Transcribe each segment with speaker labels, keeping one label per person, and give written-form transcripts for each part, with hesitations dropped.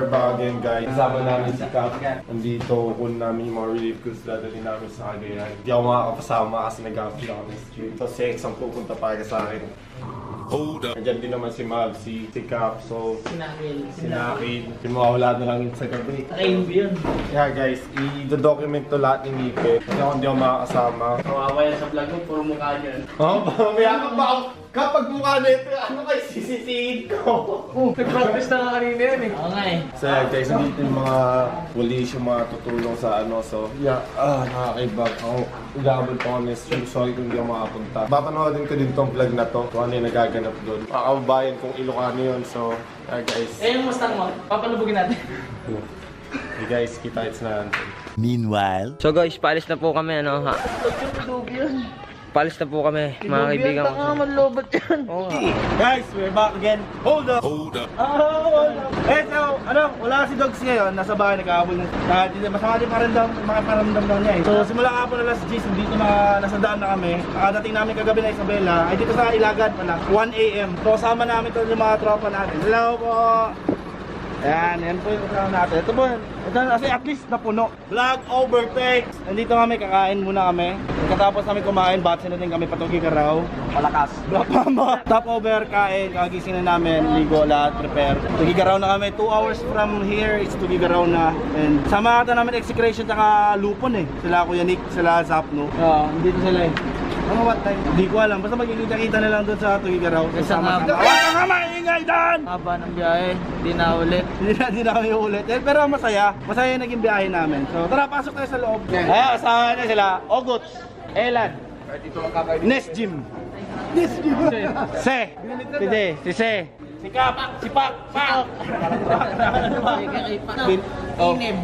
Speaker 1: we're back again guys. Kasama namin si Cap. Nandito, kunin namin yung mga relief goods dadalhin namin sa Cagayan. Hindi ako makakapasama kasi nag-upload na kami sa stream. So si X ang pupunta para sa akin. Hold up. Nandiyan din naman si Mag, si Cap, so Sinakil. Yung mawawala na lang yun sa gabi.
Speaker 2: Naka-AMB yun.
Speaker 1: Yeah guys, i-document to lahat ni Nipe. Kasi ako hindi ako makakasama.
Speaker 2: Kawawa yan sa vlog mo, puro mukha niyan.
Speaker 1: Oo, mamaya ka pa ako. Kapag mukha nito, ano kayo sisisihin ko?
Speaker 2: Nag-practice na nga kanina yan eh. Oo nga eh.
Speaker 1: So guys, nandito yung mga police, yung mga tutulong sa ano. So yeah, nakakaibag ako. Ilabot ko kami stream. Sorry kung hindi ako makapunta. Papanoodin ko din tong vlog na to. Kung ano yung nagaganap doon. Mga kababayan kong Ilocano yun. So yeah guys.
Speaker 2: Eh yung Mustang mo, papalubugin natin.
Speaker 1: Hey guys, kita-its na natin.
Speaker 3: Meanwhile. So guys, paalis na po kami ano ha.
Speaker 2: Lugi yun.
Speaker 3: Paalis na po kami mga kaibigan ko.
Speaker 2: Taka manlobot yan.
Speaker 3: Oo nga.
Speaker 4: Guys, we're back again. Hold up! Hold up! Eh, so, wala si Dogs ngayon. Nasa bahay, nag-aabol ng... Masama din mga paramdam lang niya eh. So, simula nga po na last G's, dito nasa daan na kami. Nakadating namin kagabi na Isabela. Ay, dito sa Ilagad pala, 1 AM. So, kasama namin ito yung mga tropa natin. Hello po! Yan po yung kasama natin. Ito po, kasi at least napuno. Vlog overtake! Nandito kami, kakain muna kami. Pagkatapos namin kumain, batse na din kami patugi karaw. Malakas. Black Mamba. Top over, kain, kagising na namin, ligo lahat, prepare. Tugi karaw na kami, 2 hours from here, it's Tugi karaw na. And sama ata namin execration tsaka lupon eh. Sila Kuya Nick, sila Zapno. Oo, dito sila eh. Ano what time? Hindi ko alam, basta magkikita-kita na lang doon sa Tugi karaw.
Speaker 2: Kasama.
Speaker 4: Huwag ka nga maingay doon!
Speaker 2: Haba ng biyahe, hindi na ulit.
Speaker 4: Hindi na kami ulit. Eh, pero masaya. Masaya yung naging biyahe namin. So tara, pasok tayo sa loob. Ayan, kasama na sila. Ogots, Elan, Nes Jim, Se, si Se, si Kap, si Pak,
Speaker 2: Ineb.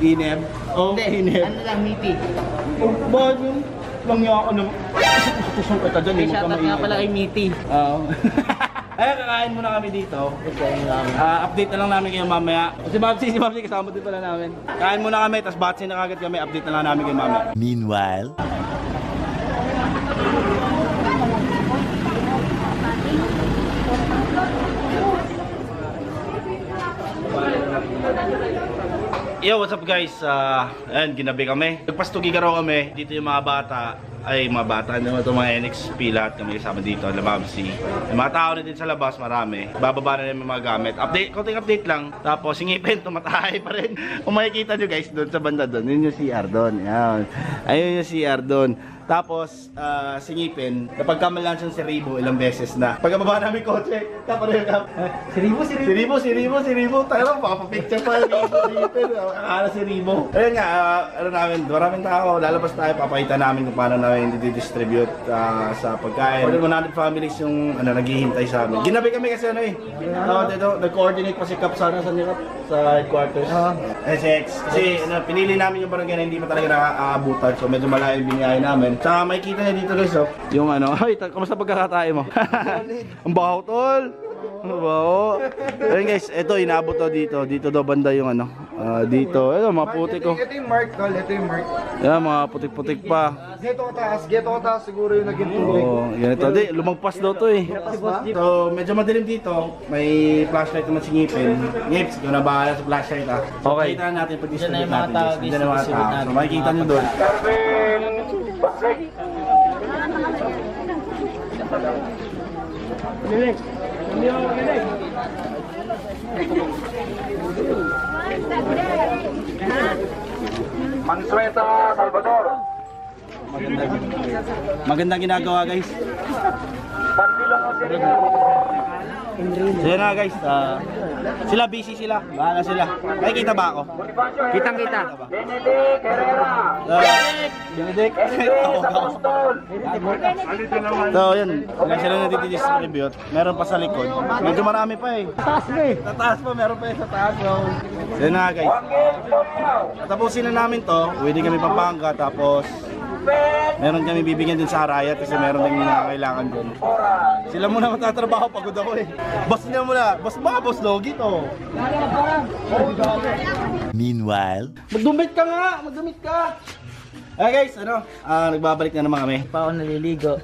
Speaker 4: Ineb. Oh,
Speaker 2: Hindi,
Speaker 4: Ineb.
Speaker 2: ano lang, Miti.
Speaker 4: Oh, bakit yung langya ako nung... Tusong kita dyan,
Speaker 2: May
Speaker 4: hindi mo ka
Speaker 2: shoutout nga
Speaker 4: maingay.
Speaker 2: pala kay Miti.
Speaker 4: Oo. Ayun, kakain muna kami dito. Update na lang namin kayo mamaya. Si Babsi kasama din pala namin. Kain muna kami, tapos batsi na kagad kami. Update na lang namin kayo mamaya.
Speaker 3: Meanwhile.
Speaker 4: Yo, what's up guys? Ayan, ginabi kami. Nagpastugi ka raw kami. Dito yung mga bata. Ay, mga bata naman ito, mga NXP lahat kami kasama dito, Lababsi. Yung mga tao na din sa labas, marami. Bababa na rin yung mga gamit. Update, konting update lang. Tapos, singipin, tumatahay pa rin. Kung makikita nyo guys, doon sa banda doon. Yun yung CR doon. Ayan. Ayun yung CR doon. Tapos, singipin, napagkamal lang siyang si Ribo ilang beses na. Pagkababa namin kotse, tapos rin kap. Si Ribo. Tayo lang, makapapicture pa yung singipin. Akala si Ribo. Ayun nga, ano namin, maraming tao, lalabas tayo, papakita namin kung paano namin didistribute sa pagkain. More than 100 families yung naghihintay sa amin. Ginabi kami kasi nag-coordinate pa si Kap sana sa headquarters. Kasi pinili namin yung barangay na hindi pa talaga nakaabutan. So medyo malayo yung binyahe namin. Tsaka makikita niya dito guys, yung ay, kamusta pagkakatae mo? Ang baho tol! Ang baho! Ayun guys, ito inabot to dito daw banda yung dito, mga putik ko.
Speaker 1: Ito yung mark tol, ito yung mark.
Speaker 4: Yan, mga putik-putik pa.
Speaker 1: Geto ko taas siguro yung naging tubig.
Speaker 4: Oo, ganito. Di, lumagpas daw to eh. So, medyo madilim dito. May flashlight naman si Ngipin. Ngips, ikaw na bahala sa flashlight ah. So,
Speaker 3: Okay.
Speaker 4: kita natin pag distribute
Speaker 2: Diyan na yung mga
Speaker 4: natin.
Speaker 2: tao,
Speaker 4: Diyan na yung mga
Speaker 2: distribute
Speaker 4: tao.
Speaker 2: natin.
Speaker 4: So, makikita nyo doon.
Speaker 5: Mansueta, Salvador.
Speaker 4: Magandang ginagawa guys.
Speaker 5: Pantilong o Sirina.
Speaker 4: So, yan na guys. Sila busy sila. Bahala sila. Nakikita ba ako?
Speaker 3: Kitang-kita.
Speaker 5: Benedict Herrera.
Speaker 4: Benedict.
Speaker 5: Apostol.
Speaker 4: So, yan. Sila nadidistribute. Meron pa sa likod. Medyo marami pa eh. Tataas pa. Meron pa eh sa taas. So, yan na guys. Tapusin na namin to. Pwede kami Pampanga. Tapos, meron kami bibigyan dun sa Arayat kasi meron din kailangan dun. Sila muna matatrabaho, pagod ako eh. Boss niya muna. Boss Logi to.
Speaker 3: Meanwhile.
Speaker 4: Magdumit ka nga! Magdumit ka! Guys, nagbabalik na naman kami.
Speaker 2: Pa ako naliligo.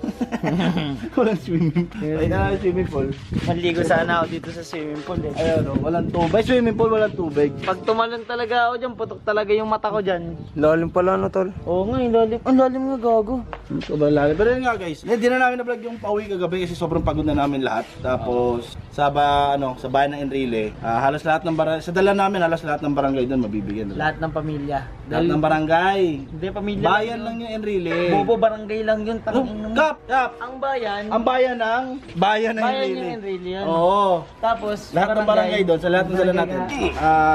Speaker 4: Walang swimming pool. Ay, swimming pool.
Speaker 2: Maligo sana ako dito sa swimming pool eh.
Speaker 4: Ayun, walang tubig. Swimming pool, walang tubig.
Speaker 2: Pag tumalon talaga ako dyan, putok talaga yung mata ko dyan.
Speaker 3: Lalim pala no, tol.
Speaker 2: Oo nga, lalim. Ang lalim nga gago.
Speaker 4: Sobrang lalim. Pero yun nga guys, hindi na namin na-vlog yung pauwi kagabi kasi sobrang pagod na namin lahat. Tapos sa bayan ng Enrile, halos lahat ng barangay, sa dala namin halos lahat ng barangay doon mabibigyan.
Speaker 2: Lahat ng pamilya.
Speaker 4: Lahat ng barangay.
Speaker 2: Hindi, pamilya.
Speaker 4: Bayan lang yung Enrile.
Speaker 2: Bobo, barangay lang yun.
Speaker 4: Kap!
Speaker 2: Ang bayan.
Speaker 4: Ang bayan ng
Speaker 2: Bayan
Speaker 4: Enrile.
Speaker 2: yung Enrile yan.
Speaker 4: Oo.
Speaker 2: Tapos,
Speaker 4: Lahat ng barangay doon, sa lahat ng dala natin.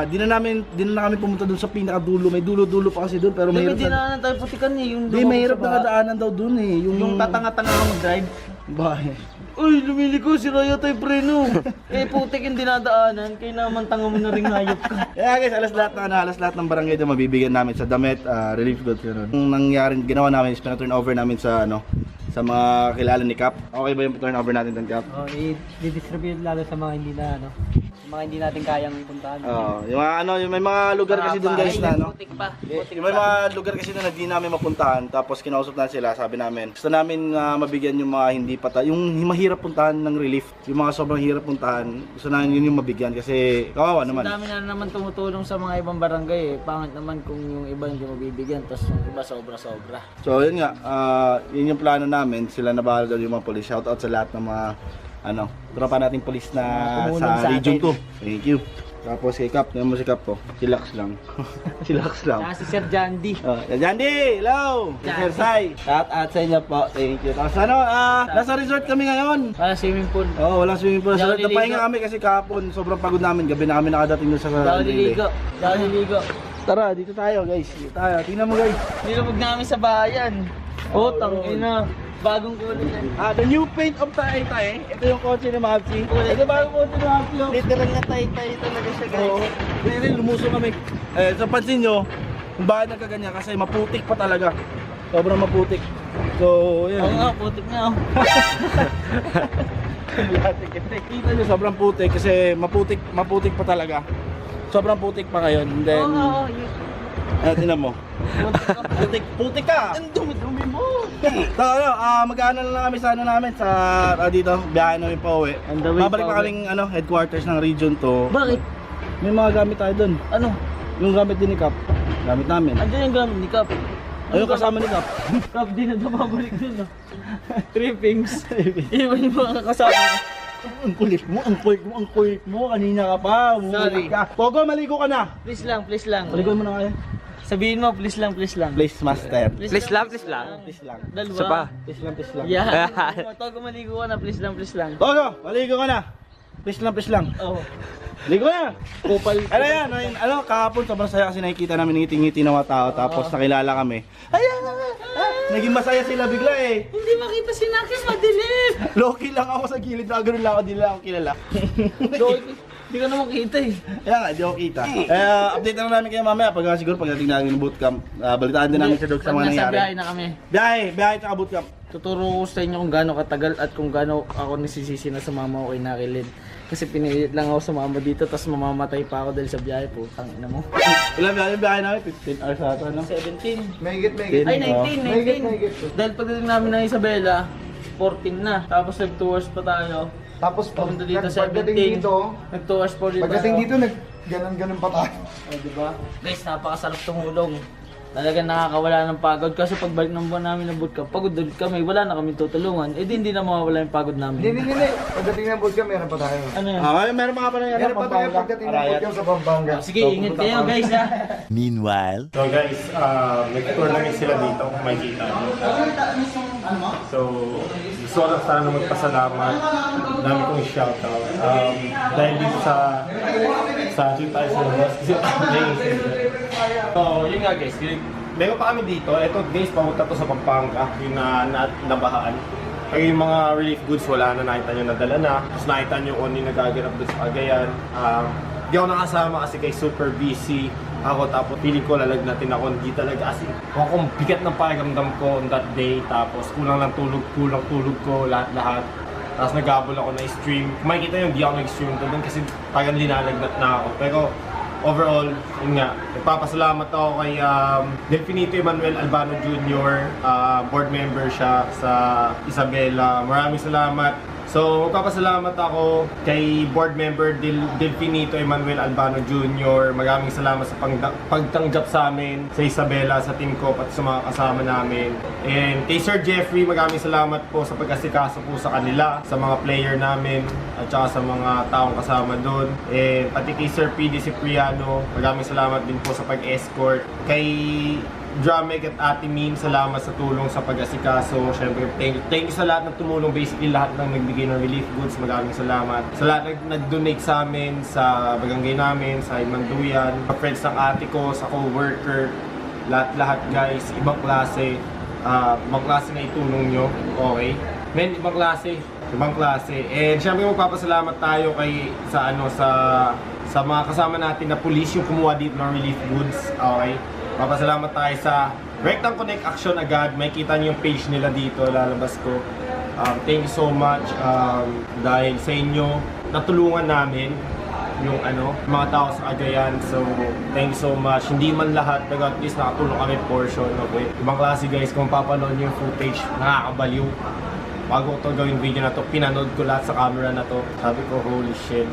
Speaker 4: Di na kami pumunta doon sa pinakadulo. May dulo-dulo pa kasi doon pero
Speaker 2: May
Speaker 4: mahirap na.
Speaker 2: dinaanan tayo putikan eh. Yung
Speaker 4: Di, mahirap na kadaanan daw doon eh.
Speaker 2: Yung tatanga-tanga ka mag-drive.
Speaker 4: Bahay.
Speaker 2: Uy, lumiliko si Raya tayo preno. Eh, putik yung dinadaanan. Kaya naman tanga mo na rin hayop ka.
Speaker 4: Kaya guys, halos lahat ng barangay doon mabibigyan namin sa damit, relief goods yun. Yung nangyari, ginawa namin is turn over namin sa sa mga kilala ni Cap. Okay ba yung turn over natin doon, Cap?
Speaker 2: Oh, i-distribute lalo sa mga hindi na mga hindi natin kayang puntahan.
Speaker 4: Yung mga yung may mga lugar kasi doon guys na
Speaker 2: Putik pa.
Speaker 4: Yung may mga lugar kasi doon na di namin mapuntahan, tapos kinausap na sila, sabi namin gusto namin mabigyan yung mga hindi yung mahirap puntahan ng relief, yung mga sobrang hirap puntahan, gusto namin yun yung mabigyan kasi kawawa naman.
Speaker 2: Ang dami na naman tumutulong sa mga ibang barangay eh. Pangit naman kung yung iba hindi mabibigyan, tapos yung iba sobra-sobra.
Speaker 4: So yun nga, yun yung plano namin, sila na bahala daw yung mga police. Shoutout sa lahat ng mga tropa nating police na
Speaker 2: tumulong
Speaker 4: sa
Speaker 2: sa
Speaker 4: region
Speaker 2: atin.
Speaker 4: 2. Thank you. Tapos kay Cap, naman mo si Cap ko. Chillax lang. Chillax lang.
Speaker 2: Saka si Sir Jandy.
Speaker 4: Jandy, hello! Sir Sai. At sa inyo po. Thank you. Tapos nasa resort kami ngayon.
Speaker 2: Para swimming pool.
Speaker 4: Walang swimming pool. Sa
Speaker 2: Daw
Speaker 4: napahinga
Speaker 2: niligo.
Speaker 4: kami kasi kahapon sobrang pagod namin. Gabi na kami nakadating doon sa
Speaker 2: Daw niligo. Daw niligo.
Speaker 4: Tara, dito tayo guys. Dito tayo. Tingnan mo guys.
Speaker 2: Nilubog namin sa bayan. Tang ina. Bagong kulay yan.
Speaker 4: The new paint of Taytay. Ito yung kotse ni Mavsi. Ito bagong kotse ni Mavsi.
Speaker 2: Literal na tay-tay talaga siya guys.
Speaker 4: Oo. Lumusong kami. So pansin nyo, kung bakit nagkaganyan kasi maputik pa talaga. Sobrang maputik. So, yan.
Speaker 2: Oo nga, putik nga oh.
Speaker 4: Kita nyo, sobrang putik kasi maputik pa talaga. Sobrang putik pa ngayon. And then,
Speaker 2: Oo,
Speaker 4: tingnan mo. Putik ka!
Speaker 2: ang dumi-dumi mo.
Speaker 4: So, mag-ano lang kami sa namin sa dito, biyahe namin pa uwi.
Speaker 2: On the way
Speaker 4: Babalik
Speaker 2: pa
Speaker 4: pa kaming headquarters ng region to.
Speaker 2: Bakit?
Speaker 4: May mga gamit tayo doon.
Speaker 2: Ano?
Speaker 4: Yung gamit din ni Cap. Gamit namin.
Speaker 2: Andiyan yung gamit ni Cap.
Speaker 4: Ayun kasama ni Cap.
Speaker 2: Cap, di na babalik dun no. Trippings. Iwan yung mga kasama.
Speaker 4: Ang kulit mo. Kanina ka pa.
Speaker 2: Sorry.
Speaker 4: Pogo, maligo ka na.
Speaker 2: Please lang, please lang.
Speaker 4: Maligo mo na kaya.
Speaker 2: Sabihin mo, please lang, please lang.
Speaker 4: Please, master.
Speaker 3: Please lang, please lang.
Speaker 4: Please lang.
Speaker 2: Dalawa.
Speaker 3: Isa pa.
Speaker 4: Please lang.
Speaker 2: Yeah. Togo, maligo ka na, please lang, please lang.
Speaker 4: Pogo, maligo ka na. Please lang.
Speaker 2: Oh.
Speaker 4: Ligo na!
Speaker 2: Kupal.
Speaker 4: Ano yan? Kahapon sobrang saya kasi nakikita namin ngiti-ngiti ng mga tao tapos nakilala kami. Ayan! Naging masaya sila bigla eh.
Speaker 2: Hindi makita si Naki, madilim.
Speaker 4: Loki lang ako sa gilid na gano'n lang ako, di lang ako kilala.
Speaker 2: Hindi ka naman kita eh.
Speaker 4: Kaya nga, di ako kita. Update na namin kayo mamaya pag siguro pagdating namin ng bootcamp. Balitaan din namin sa Dog sa mga
Speaker 2: Nasa
Speaker 4: nangyari.
Speaker 2: biyahe na kami.
Speaker 4: Biyahe tsaka bootcamp.
Speaker 2: Tuturo ko sa inyo kung gaano katagal at kung gaano ako nasisisi na sumama ko kay Nakilid. Kasi pinilit lang ako sumama dito tapos mamamatay pa ako dahil sa biyahe po. Tangina mo.
Speaker 4: Ilan biyahe namin? 15 hours ata, no?
Speaker 2: 17.
Speaker 5: Mahigit.
Speaker 2: Ay, 19. Dahil pagdating namin ng Isabela, 14 na. Tapos nag 2 hours pa tayo.
Speaker 5: Tapos
Speaker 2: Papunta dito
Speaker 5: pagdating
Speaker 2: 17.
Speaker 5: dito,
Speaker 2: Nag 2 hours pa dito.
Speaker 5: pagdating dito, ganon pa tayo.
Speaker 2: Diba? Guys, napakasarap tumulong. Talagang nakakawala ng pagod kasi pagbalik ng buwan namin ng bootcamp, pagod ulit kami, wala na kami tutulungan. Eh di hindi na mawawala yung pagod namin.
Speaker 5: Hindi. Pagdating ng bootcamp, meron pa tayo.
Speaker 2: Ano yun?
Speaker 4: Meron pa nangyari
Speaker 5: Meron pa tayo pagdating ng bootcamp sa Pampanga.
Speaker 2: Sige, ingat kayo guys ha.
Speaker 3: Meanwhile.
Speaker 1: So guys, nag-tour namin sila dito, kung makikita nyo. So, gusto ko lang sana magpasalamat. Dami kong shoutout. Dahil dito sa gym tayo sa labas. Kasi so, yun nga guys. Meron pa kami dito. Ito guys, pamunta to sa Pampanga. Yung nabahaan. Kaya yung mga relief goods, wala na, nakita nyo nadala na. Tapos nakita nyo kung ano yung nagaganap doon sa Cagayan. Di ako nakasama kasi kay super busy ako, tapos feeling ko lalagnatin ako, hindi talaga as in. Kung bigat ng pakiramdam ko on that day, tapos kulang tulog ko, lahat. Tapos nag-abol ako na stream. Kung makikita nyo, hindi ako nag-stream doon kasi parang linalagnat na ako. Pero overall, yun nga, nagpapasalamat ako kay Delfinito Emmanuel Albano Jr. Board member siya sa Isabela. Maraming salamat. So, magpapasalamat ako kay board member Delfinito Emmanuel Albano Jr. Maraming salamat sa pagtanggap sa amin sa Isabela, sa team ko, at sa mga kasama namin. And kay Sir Jeffrey, maraming salamat po sa pag-asikaso po sa kanila, sa mga player namin, at saka sa mga taong kasama doon. And pati kay Sir PD Cipriano, maraming salamat din po sa pag-escort. Kay Dramek at Ate Min, salamat sa tulong sa pag-asikaso. Siyempre, thank you sa lahat ng tumulong. Basically, lahat ng nagbigay ng relief goods, maraming salamat. Sa lahat ng nag-donate sa amin, sa barangay namin, sa Manduyan, sa friends ng ate ko, sa co-worker, lahat guys, ibang klase na itulong nyo, okay? Men, ibang klase. And siyempre, magpapasalamat tayo kay sa mga kasama natin na police yung kumuha dito ng relief goods, okay? Papasalamat tayo sa Rectang Connect Action agad. May kita niyo yung page nila dito, lalabas ko. Thank you so much dahil sa inyo natulungan namin yung mga tao sa Cagayan. So, thank you so much. Hindi man lahat, pero at least nakatulong kami portion. Okay? Ibang klase guys, kung papanood niyo yung footage, nakakabaliw. Bago ito gawin video na to, pinanood ko lahat sa camera na to. Sabi ko, holy shit,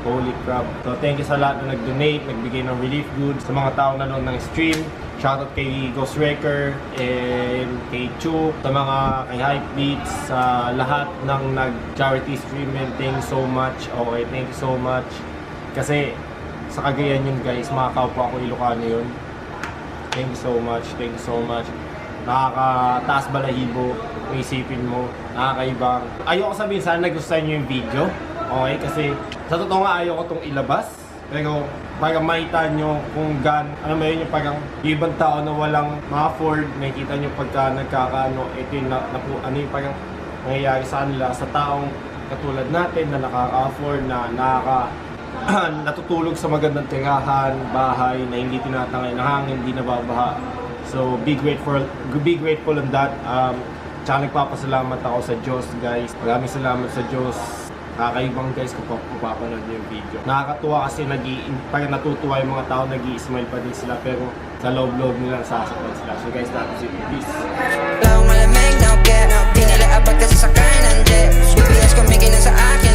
Speaker 1: holy crap. So thank you sa lahat na nag-donate, nagbigay ng relief goods, sa mga taong nanood ng stream. Shoutout kay Ghost Wrecker and kay Chu, sa mga kay Hypebeats, sa lahat ng nag-charity stream. And thank you so much. Okay, thank you so much. Kasi sa Cagayan yun guys, mga kapwa ko Ilocano yun. Thank you so much, Nakakataas balahibo, kung isipin mo, nakakaibang. Ayoko sabihin sana nagustuhan nyo yung video. Okay, kasi sa totoo nga ayaw ko itong ilabas. Pero parang makita nyo kung alam mo yun yung parang yung ibang tao na walang ma-afford, makikita nyo pagka nagkakaano, ito yung yung parang nangyayari sa kanila, sa taong katulad natin na nakaka-afford, na natutulog sa magandang tirahan, bahay na hindi tinatangay ng hangin, hindi nababaha. So be grateful on that. Tsaka nagpapasalamat ako sa Diyos guys. Maraming salamat sa Diyos. Kakaibang guys kung papanood niyo yung video. Nakakatuwa kasi parang natutuwa yung mga tao, nag-i-smile pa din sila, pero sa loob-loob nila sasaktan sila. So guys, that's it. Peace.
Speaker 6: Malamig na ugat, di nila abad kasi sakay ng jet. Sweet BS kumikinan sa akin.